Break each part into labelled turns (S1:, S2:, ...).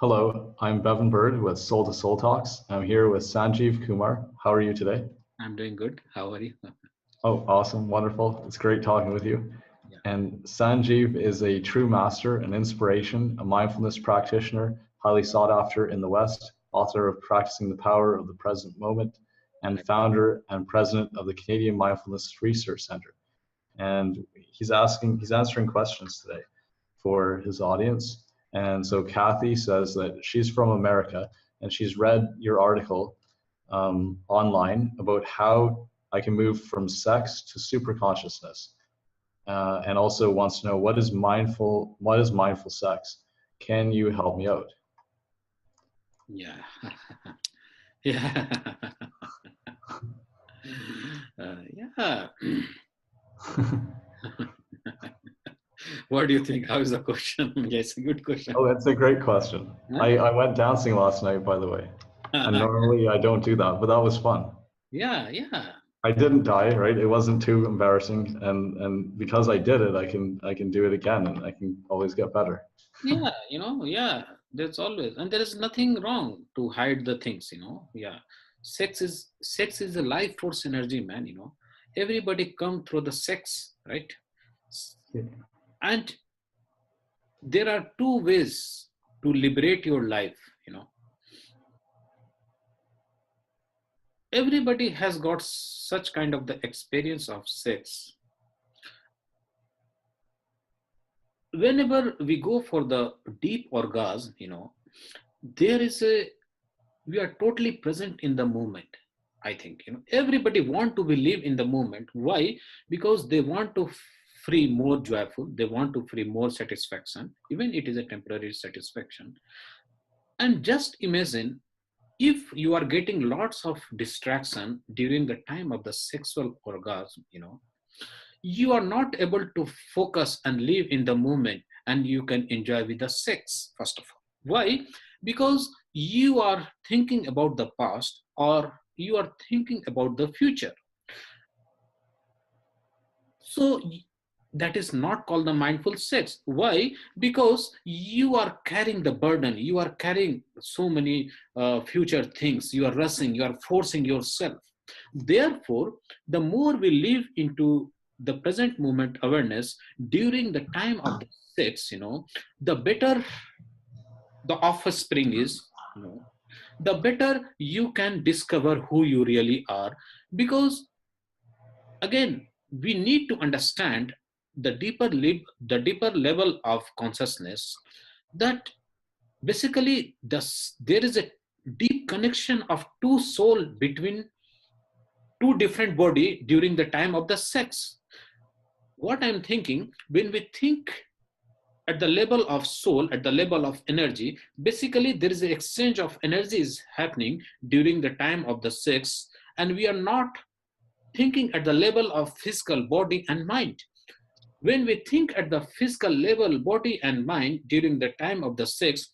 S1: Hello, I'm Bevan Bird with Soul to Soul Talks. I'm here with Sanjeev Kumar. How are you today?
S2: I'm doing good. How are you?
S1: Oh, awesome, wonderful. It's great talking with you.
S2: Yeah.
S1: And Sanjeev is a true master, an inspiration, a mindfulness practitioner, highly sought after in the West, author of Practicing the Power of the Present Moment, and
S2: Right.
S1: founder and president of the Canadian Mindfulness Research Center. And he's answering questions today for his audience. And so Kathy says that she's from America and she's read your article online about how I can move from sex to superconsciousness, and also wants to know what is mindful sex. Can you help me out?
S2: Yeah. Yeah. Yeah. What do you think? How is the question? Yes, a good question.
S1: Oh, that's a great question.
S2: Huh?
S1: I went dancing last night, by the way. And normally I don't do that, but that was fun.
S2: Yeah, yeah.
S1: I didn't die, right? It wasn't too embarrassing, and because I did it, I can do it again, and I can always get better.
S2: Yeah, yeah. There's always, and there is nothing wrong to hide the things. Yeah. Sex is a life force energy, man. Everybody come through the sex, right? And there are two ways to liberate your life. Everybody has got such kind of the experience of sex. Whenever we go for the deep orgasm, there is we are totally present in the moment. I think everybody want to live in the moment. Why? Because they want to free more joyful, they want to free more satisfaction, even it is a temporary satisfaction. And just imagine, if you are getting lots of distraction during the time of the sexual orgasm, you are not able to focus and live in the moment, and you can enjoy with the sex, first of all. Why? Because you are thinking about the past, or you are thinking about the future. So that is not called the mindful sex. Why? Because you are carrying the burden, you are carrying so many future things, you are rushing, you are forcing yourself. Therefore, the more we live into the present moment awareness during the time of the sex, the better the offspring is, the better you can discover who you really are. Because again, we need to understand the deeper level of consciousness, that basically there is a deep connection of two soul between two different body during the time of the sex. What I'm thinking, when we think at the level of soul, at the level of energy, basically there is an exchange of energies happening during the time of the sex, and we are not thinking at the level of physical body and mind. When we think at the physical level, body and mind, during the time of the sex,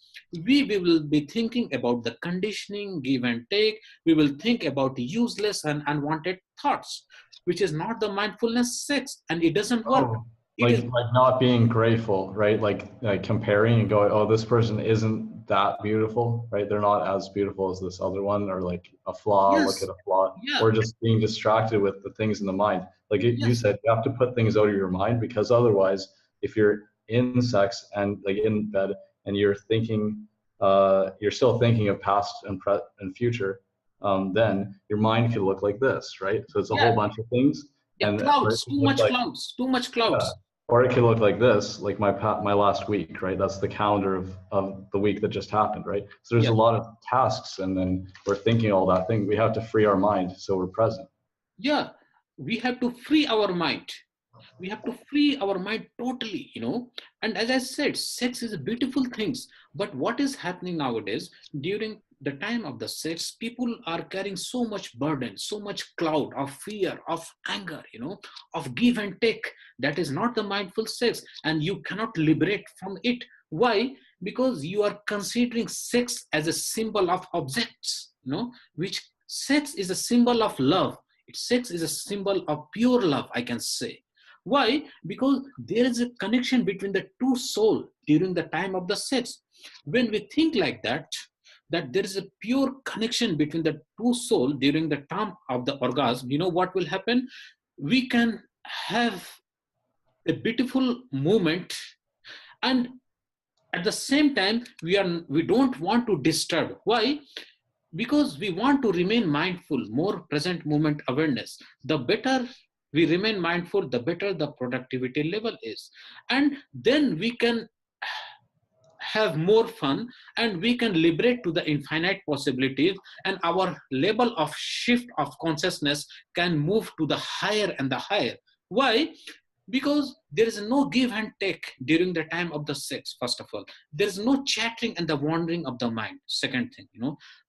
S2: we will be thinking about the conditioning, give and take. We will think about useless and unwanted thoughts, which is not the mindfulness sex, and it doesn't work.
S1: Oh,
S2: It is,
S1: like not being grateful, right? Like comparing and going, oh, this person isn't that beautiful, right? They're not as beautiful as this other one, or like a flaw, look at
S2: yes,
S1: a flaw,
S2: yeah,
S1: or just being distracted with the things in the mind. Like you
S2: yes,
S1: said, you have to put things out of your mind, because otherwise, if you're in sex and like in bed and you're thinking, you're still thinking of past and future, then your mind could look like this, right? So it's a whole
S2: yeah,
S1: bunch of things,
S2: yeah,
S1: and or it
S2: clouds,
S1: could
S2: too
S1: look
S2: much
S1: like,
S2: clouds, too much
S1: yeah.
S2: clouds.
S1: Or it could look like this, like my last week, right? That's the calendar of the week that just happened, right? So there's
S2: Yeah,
S1: a lot of tasks, and then we're thinking all that thing. We have to free our mind so we're present.
S2: yeah, we have to free our mind. We have to free our mind totally. And as I said, sex is a beautiful things. But what is happening nowadays, during the time of the sex, people are carrying so much burden, so much cloud of fear, of anger, of give and take. That is not the mindful sex, and you cannot liberate from it. Why? Because you are considering sex as a symbol of objects, which sex is a symbol of love. Sex is a symbol of pure love, I can say. Why? Because there is a connection between the two soul during the time of the sex. When we think like that, that there is a pure connection between the two souls during the time of the orgasm, you know what will happen? We can have a beautiful moment, and at the same time we don't want to disturb. Why? Because we want to remain mindful, more present moment awareness. The better we remain mindful, the better the productivity level is, and then we can have more fun, and we can liberate to the infinite possibilities, and our level of shift of consciousness can move to the higher and the higher. Why? Because there is no give and take during the time of the sex. First of all, there is no chattering and the wandering of the mind. Second thing,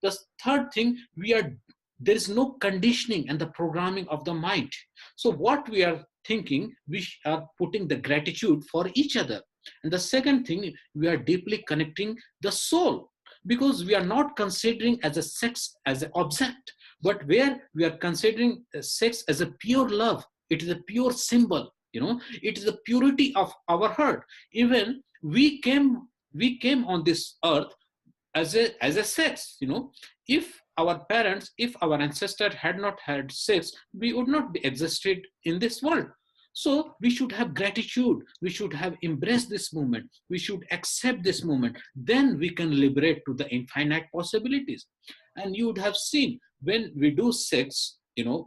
S2: the third thing, there is no conditioning and the programming of the mind. So what we are thinking, we are putting the gratitude for each other. And the second thing, we are deeply connecting the soul, because we are not considering as a sex as an object, but where we are considering sex as a pure love. It is a pure symbol. It is the purity of our heart. Even we came on this earth as a sex. If our parents, if our ancestors had not had sex, we would not be existed in this world. So we should have gratitude, we should have embraced this moment, we should accept this moment, then we can liberate to the infinite possibilities. And you would have seen, when we do sex,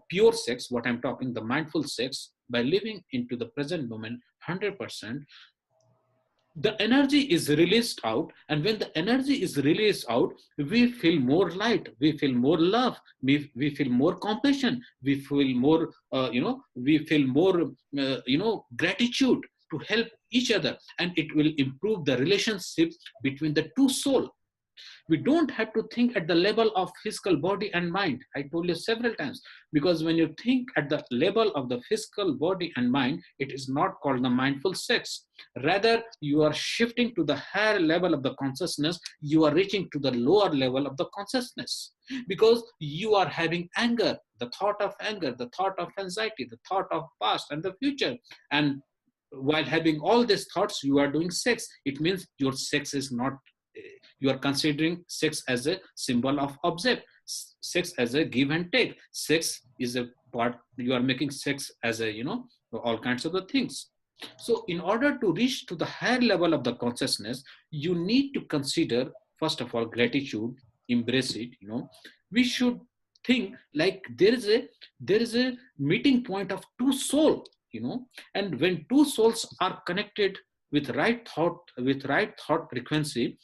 S2: pure sex, what I'm talking, the mindful sex, by living into the present moment 100%, the energy is released out. And when the energy is released out, we feel more light, we feel more love, we feel more compassion, we feel more we feel more gratitude to help each other, and it will improve the relationship between the two souls. We don't have to think at the level of physical body and mind. I told you several times, because when you think at the level of the physical body and mind, it is not called the mindful sex. Rather, you are shifting to the higher level of the consciousness. You are reaching to the lower level of the consciousness, because you are having anger, the thought of anger, the thought of anxiety, the thought of past and the future. And while having all these thoughts, you are doing sex. It means your sex is not, you are considering sex as a symbol of object, sex as a give and take. Sex is a part, you are making sex as a, all kinds of the things. So in order to reach to the higher level of the consciousness, you need to consider, first of all, gratitude, embrace it. We should think like there is a meeting point of two souls. And when two souls are connected with right thought frequency,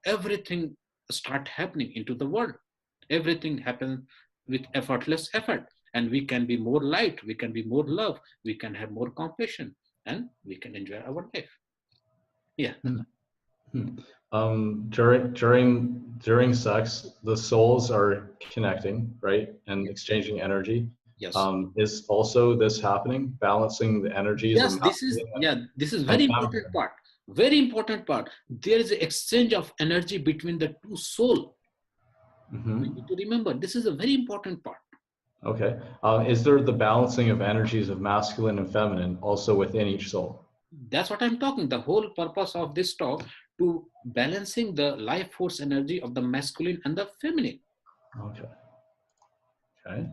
S2: everything start happening into the world. Everything happens with effortless effort, and we can be more light, we can be more love, we can have more compassion, and we can enjoy our life. Yeah.
S1: During sex, the souls are connecting, right, and exchanging energy.
S2: Yes.
S1: Is also this happening, balancing the energies?
S2: Yes, this is very important part. Very important part. There is an exchange of energy between the two souls.
S1: Mm-hmm.
S2: We need to remember, this is a very important part.
S1: Okay. Is there the balancing of energies of masculine and feminine also within each soul?
S2: That's what I'm talking. The whole purpose of this talk, to balancing the life force energy of the masculine and the feminine.
S1: Okay. Okay.